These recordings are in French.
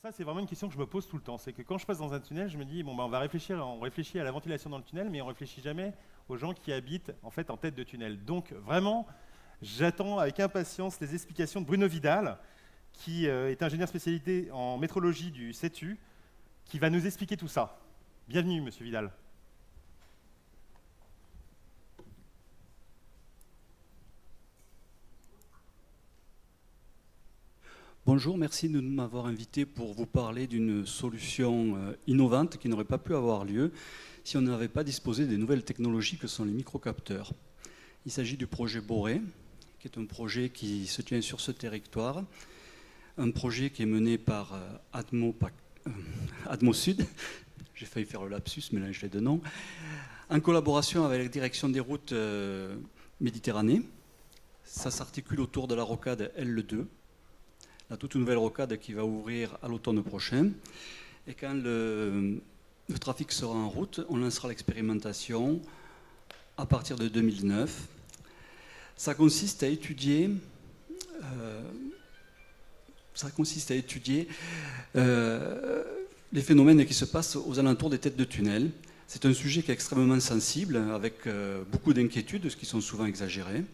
Ça, c'est vraiment une question que je me pose tout le temps. C'est que quand je passe dans un tunnel, je me dis, bon, on réfléchit à la ventilation dans le tunnel, mais on réfléchit jamais aux gens qui habitent en fait en tête de tunnel. Donc vraiment, j'attends avec impatience les explications de Bruno Vidal, qui est ingénieur spécialisé en métrologie du CETU, qui va nous expliquer tout ça. Bienvenue, monsieur Vidal. Bonjour, merci de m'avoir invité pour vous parler d'une solution innovante qui n'aurait pas pu avoir lieu si on n'avait pas disposé des nouvelles technologies que sont les microcapteurs. Il s'agit du projet Boré, qui est un projet qui se tient sur ce territoire, un projet qui est mené par Atmo Sud, j'ai failli faire le lapsus, mélange les deux noms, en collaboration avec la direction des routes Méditerranée. Ça s'articule autour de la rocade L2, la toute nouvelle rocade qui va ouvrir à l'automne prochain. Et quand le trafic sera en route, on lancera l'expérimentation à partir de 2009. Ça consiste à étudier, les phénomènes qui se passent aux alentours des têtes de tunnel. C'est un sujet qui est extrêmement sensible, avec beaucoup d'inquiétudes, ce qui sont souvent exagérées.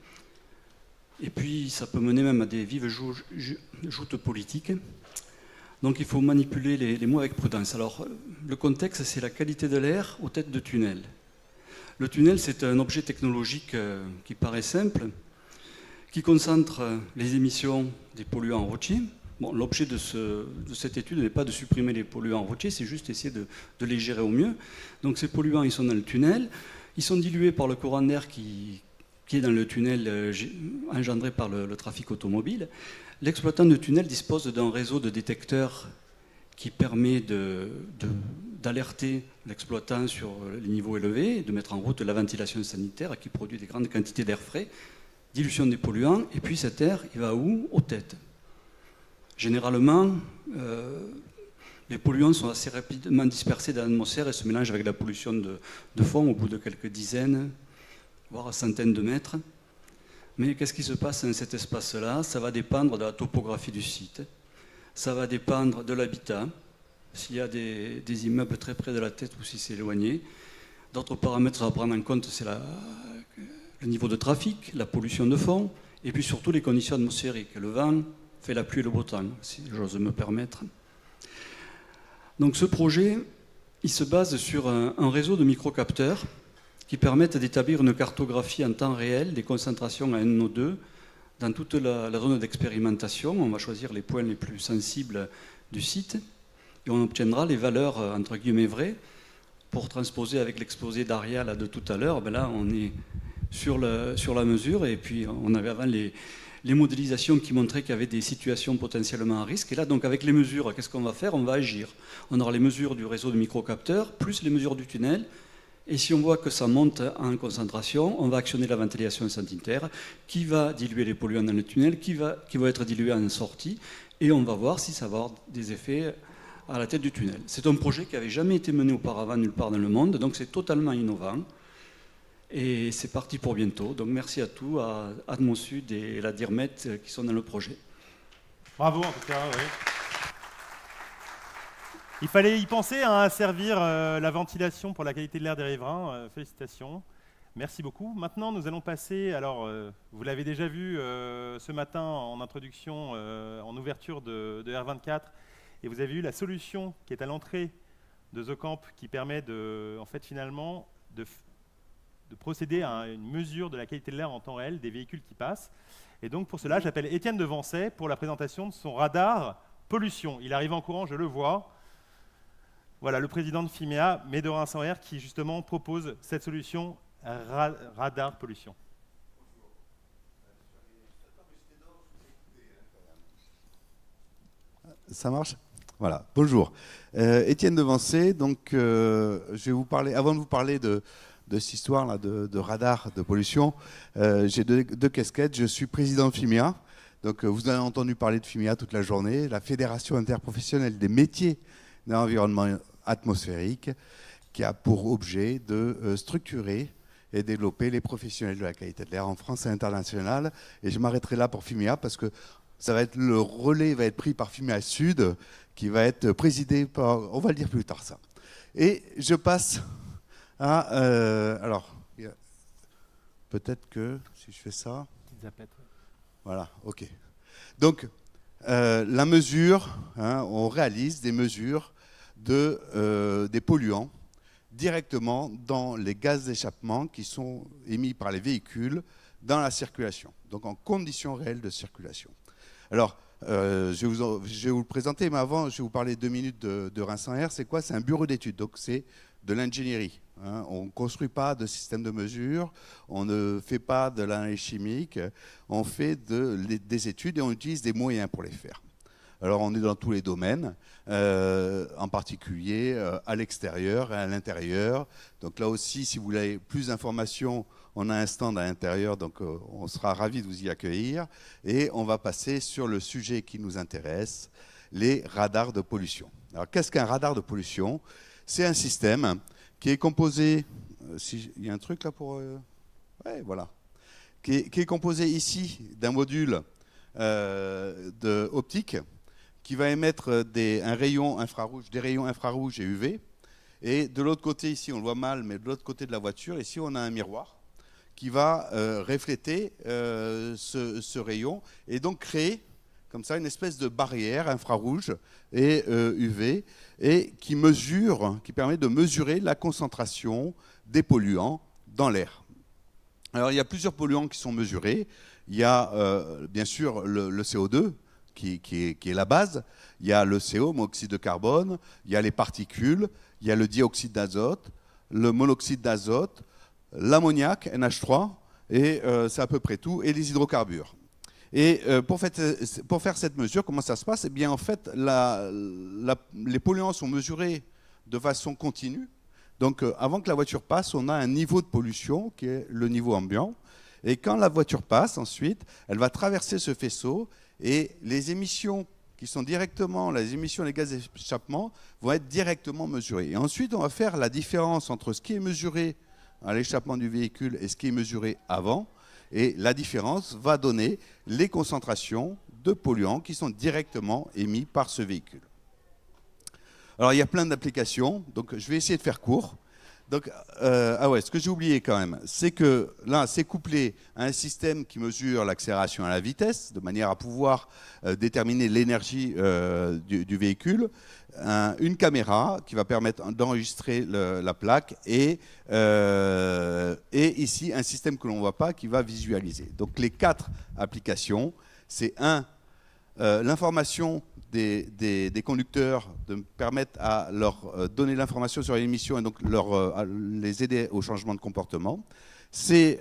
Et puis, ça peut mener même à des vives joutes politiques. Donc, il faut manipuler les mots avec prudence. Alors, le contexte, c'est la qualité de l'air aux têtes de tunnel. Le tunnel, c'est un objet technologique qui paraît simple, qui concentre les émissions des polluants routiers. Bon, l'objet de cette étude n'est pas de supprimer les polluants routiers, c'est juste essayer de les gérer au mieux. Donc, ces polluants, ils sont dans le tunnel. Ils sont dilués par le courant d'air qui est dans le tunnel engendré par le trafic automobile. L'exploitant de tunnel dispose d'un réseau de détecteurs qui permet d'alerter l'exploitant sur les niveaux élevés, de mettre en route la ventilation sanitaire qui produit des grandes quantités d'air frais, dilution des polluants, et puis cet air, il va où? Aux têtes. Généralement, les polluants sont assez rapidement dispersés dans l'atmosphère et se mélangent avec la pollution de fond au bout de quelques dizaines, voire à centaines de mètres. Mais qu'est-ce qui se passe dans cet espace-là? Ça va dépendre de la topographie du site, ça va dépendre de l'habitat, s'il y a des immeubles très près de la tête ou si c'est éloigné. D'autres paramètres à prendre en compte, c'est le niveau de trafic, la pollution de fond, et puis surtout les conditions atmosphériques. Le vent fait la pluie et le beau temps, si j'ose me permettre. Donc ce projet, il se base sur un réseau de microcapteurs qui permettent d'établir une cartographie en temps réel des concentrations en NO2 dans toute la zone d'expérimentation. On va choisir les points les plus sensibles du site et on obtiendra les valeurs entre guillemets vraies. Pour transposer avec l'exposé d'Arial de tout à l'heure, là on est sur la mesure, et puis on avait avant les modélisations qui montraient qu'il y avait des situations potentiellement à risque. Et là, donc avec les mesures, qu'est-ce qu'on va faire? On va agir. On aura les mesures du réseau de microcapteurs, plus les mesures du tunnel. Et si on voit que ça monte en concentration, on va actionner la ventilation sanitaire qui va diluer les polluants dans le tunnel, qui va être dilué en sortie, et on va voir si ça va avoir des effets à la tête du tunnel. C'est un projet qui n'avait jamais été mené auparavant nulle part dans le monde, donc c'est totalement innovant. Et c'est parti pour bientôt. Donc merci à tous, à Atmo Sud et la DIRMET qui sont dans le projet. Bravo en tout cas, oui. Il fallait y penser à servir la ventilation pour la qualité de l'air des riverains. Félicitations. Merci beaucoup. Maintenant, nous allons passer, alors vous l'avez déjà vu ce matin en introduction, en ouverture de R24, et vous avez eu la solution qui est à l'entrée de The Camp qui permet finalement de procéder à une mesure de la qualité de l'air en temps réel des véhicules qui passent. Et donc pour cela, j'appelle Étienne Devancet pour la présentation de son radar pollution. Il arrive en courant, je le vois. Voilà, le président de FIMEA, Médorin-Sans-Air, qui justement propose cette solution radar pollution. Ça marche? Voilà, bonjour. Étienne Devancet, donc je vais vous parler, avant de vous parler de cette histoire-là de radar de pollution, j'ai deux casquettes. Je suis président de FIMEA, donc vous avez entendu parler de FIMEA toute la journée, la Fédération interprofessionnelle des métiers de l'environnement atmosphérique, qui a pour objet de structurer et développer les professionnels de la qualité de l'air en France et internationale. Et je m'arrêterai là pour FIMEA parce que ça va être le relais va être pris par Fumea Sud, qui va être présidé par, on va le dire plus tard ça. Et je passe à, alors, peut-être que si je fais ça, voilà, ok. Donc la mesure, on réalise des mesures des polluants directement dans les gaz d'échappement qui sont émis par les véhicules dans la circulation, donc en conditions réelles de circulation. Alors, je vais vous le présenter, mais avant, je vais vous parler 2 minutes de Rince-en-Air. C'est quoi? C'est un bureau d'études, donc c'est de l'ingénierie. On ne construit pas de système de mesure, on ne fait pas de l'analyse chimique, on fait des études et on utilise des moyens pour les faire. Alors on est dans tous les domaines, en particulier à l'extérieur et à l'intérieur. Donc là aussi, si vous voulez plus d'informations, on a un stand à l'intérieur, donc on sera ravis de vous y accueillir. Et on va passer sur le sujet qui nous intéresse, les radars de pollution. Alors qu'est-ce qu'un radar de pollution? C'est un système qui est composé, il y a un truc là pour... ouais, voilà. Qui est composé ici d'un module optique qui va émettre des rayons infrarouges et UV. Et de l'autre côté, ici, on le voit mal, mais de l'autre côté de la voiture, ici, on a un miroir qui va refléter ce rayon et donc créer comme ça une espèce de barrière infrarouge et UV et qui permet de mesurer la concentration des polluants dans l'air. Alors il y a plusieurs polluants qui sont mesurés. Il y a bien sûr le CO2 qui est la base. Il y a le CO, monoxyde de carbone. Il y a les particules. Il y a le dioxyde d'azote, le monoxyde d'azote, l'ammoniac, NH3, et c'est à peu près tout, et les hydrocarbures. Et pour faire cette mesure, comment ça se passe? Eh bien, en fait, les polluants sont mesurés de façon continue. Donc, avant que la voiture passe, on a un niveau de pollution qui est le niveau ambiant. Et quand la voiture passe, ensuite, elle va traverser ce faisceau et les émissions qui sont directement, les émissions des gaz d'échappement vont être directement mesurées. Et ensuite, on va faire la différence entre ce qui est mesuré à l'échappement du véhicule et ce qui est mesuré avant. Et la différence va donner les concentrations de polluants qui sont directement émis par ce véhicule. Alors, il y a plein d'applications, donc je vais essayer de faire court. Donc, ce que j'ai oublié quand même, c'est que là, c'est couplé à un système qui mesure l'accélération à la vitesse, de manière à pouvoir déterminer l'énergie du véhicule, une caméra qui va permettre d'enregistrer la plaque et ici un système que l'on ne voit pas qui va visualiser. Donc, les 4 applications, c'est l'information des conducteurs, de permettre à leur donner l'information sur l'émission et donc les aider au changement de comportement. C'est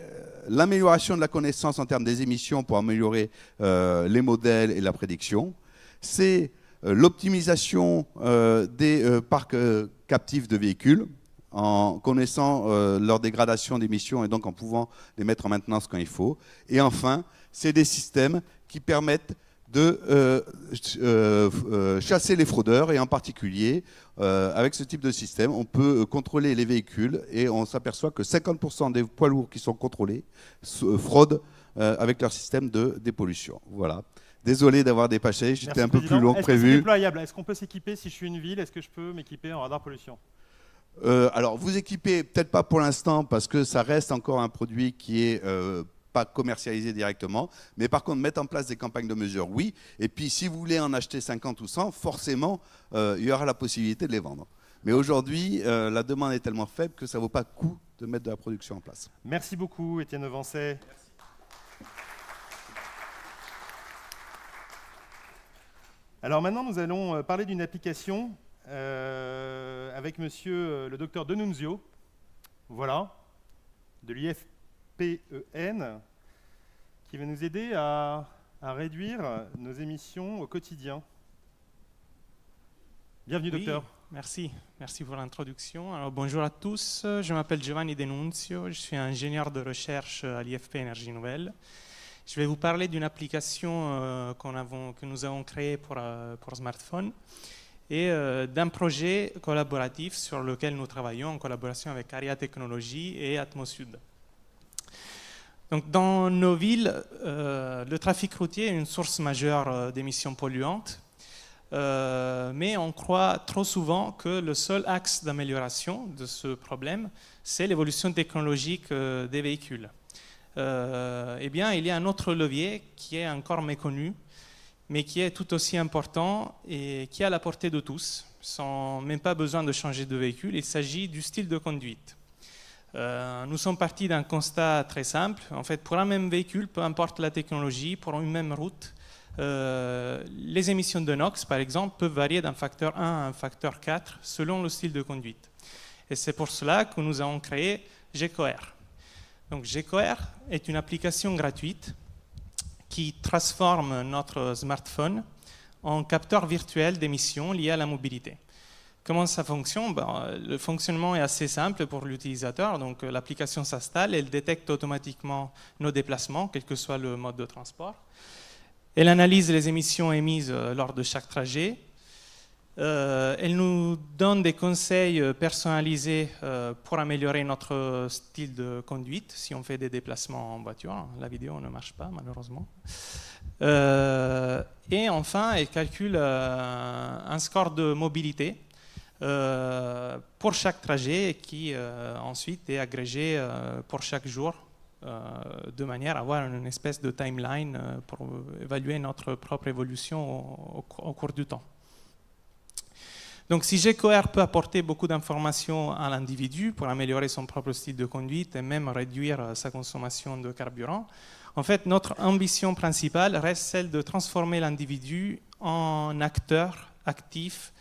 l'amélioration de la connaissance en termes des émissions pour améliorer les modèles et la prédiction. C'est l'optimisation des parcs captifs de véhicules en connaissant leur dégradation d'émissions et donc en pouvant les mettre en maintenance quand il faut. Et enfin, c'est des systèmes qui permettent de chasser les fraudeurs et en particulier, avec ce type de système, on peut contrôler les véhicules et on s'aperçoit que 50% des poids lourds qui sont contrôlés fraudent avec leur système de dépollution. Voilà. Désolé d'avoir dépassé, j'étais un peu plus long que prévu. Est-ce que c'est déployable? Est-ce qu'on peut s'équiper si je suis une ville? Est-ce que je peux m'équiper en radar pollution? Alors, vous équipez peut-être pas pour l'instant parce que ça reste encore un produit qui est pas commercialisé directement, mais par contre mettre en place des campagnes de mesure, oui. Et puis si vous voulez en acheter 50 ou 100, forcément, il y aura la possibilité de les vendre. Mais aujourd'hui, la demande est tellement faible que ça ne vaut pas le coup de mettre de la production en place. Merci beaucoup, Étienne Devancet. Alors maintenant, nous allons parler d'une application avec monsieur le docteur Denunzio, voilà, de l'IFPEN, qui va nous aider à réduire nos émissions au quotidien. Bienvenue, docteur. Merci pour l'introduction. Alors, bonjour à tous, je m'appelle Giovanni Denunzio, je suis ingénieur de recherche à l'IFP Énergie Nouvelle. Je vais vous parler d'une application que nous avons créée pour smartphone et d'un projet collaboratif sur lequel nous travaillons en collaboration avec Aria Technologies et Atmosud. Donc, dans nos villes, le trafic routier est une source majeure d'émissions polluantes, mais on croit trop souvent que le seul axe d'amélioration de ce problème, c'est l'évolution technologique des véhicules. Eh bien, il y a un autre levier qui est encore méconnu, mais qui est tout aussi important et qui est à la portée de tous, sans même pas besoin de changer de véhicule. Il s'agit du style de conduite. Nous sommes partis d'un constat très simple. En fait, pour un même véhicule, peu importe la technologie, pour une même route, les émissions de NOx, par exemple, peuvent varier d'un facteur 1 à un facteur 4 selon le style de conduite. Et c'est pour cela que nous avons créé GECOR. Donc GECOR est une application gratuite qui transforme notre smartphone en capteur virtuel d'émissions liées à la mobilité. Comment ça fonctionne? Le fonctionnement est assez simple pour l'utilisateur. Donc l'application s'installe, elle détecte automatiquement nos déplacements, quel que soit le mode de transport. Elle analyse les émissions émises lors de chaque trajet. Elle nous donne des conseils personnalisés pour améliorer notre style de conduite si on fait des déplacements en voiture. La vidéo ne marche pas, malheureusement. Et enfin, elle calcule un score de mobilité pour chaque trajet qui ensuite est agrégé pour chaque jour de manière à avoir une espèce de timeline pour évaluer notre propre évolution au cours du temps. Donc si GECOR peut apporter beaucoup d'informations à l'individu pour améliorer son propre style de conduite et même réduire sa consommation de carburant, en fait notre ambition principale reste celle de transformer l'individu en acteur actif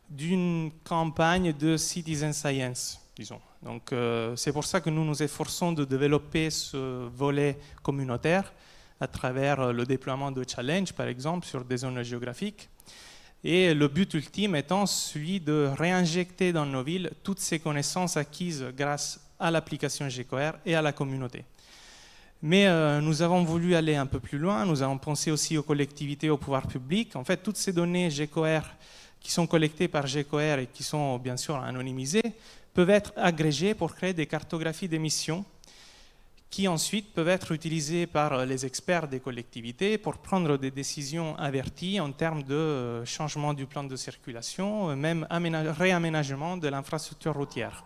d'une campagne de citizen science, disons. Donc c'est pour ça que nous nous efforçons de développer ce volet communautaire à travers le déploiement de challenges, par exemple, sur des zones géographiques. Et le but ultime étant celui de réinjecter dans nos villes toutes ces connaissances acquises grâce à l'application GECOR et à la communauté. Mais nous avons voulu aller un peu plus loin, nous avons pensé aussi aux collectivités, au pouvoir public. En fait, toutes ces données GECOR qui sont collectées par GECOR et qui sont bien sûr anonymisées, peuvent être agrégées pour créer des cartographies d'émissions qui ensuite peuvent être utilisées par les experts des collectivités pour prendre des décisions averties en termes de changement du plan de circulation, même réaménagement de l'infrastructure routière.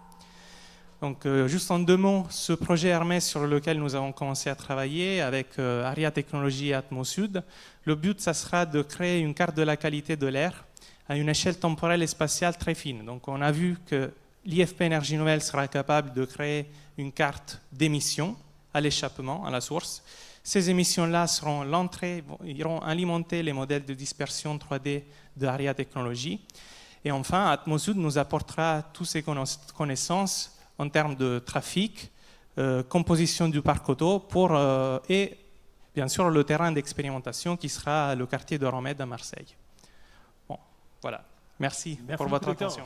Donc, juste en 2 mots, ce projet Hermès sur lequel nous avons commencé à travailler avec Aria Technologies et Atmosud, le but, ça sera de créer une carte de la qualité de l'air à une échelle temporelle et spatiale très fine. Donc, on a vu que l'IFP Énergie Nouvelle sera capable de créer une carte d'émissions à l'échappement, à la source. Ces émissions-là seront l'entrée, iront alimenter les modèles de dispersion 3D de Aria Technologies. Et enfin, Atmosud nous apportera toutes ces connaissances en termes de trafic, composition du parc auto et bien sûr le terrain d'expérimentation qui sera le quartier de Romède à Marseille. Bon, voilà. Merci pour votre attention.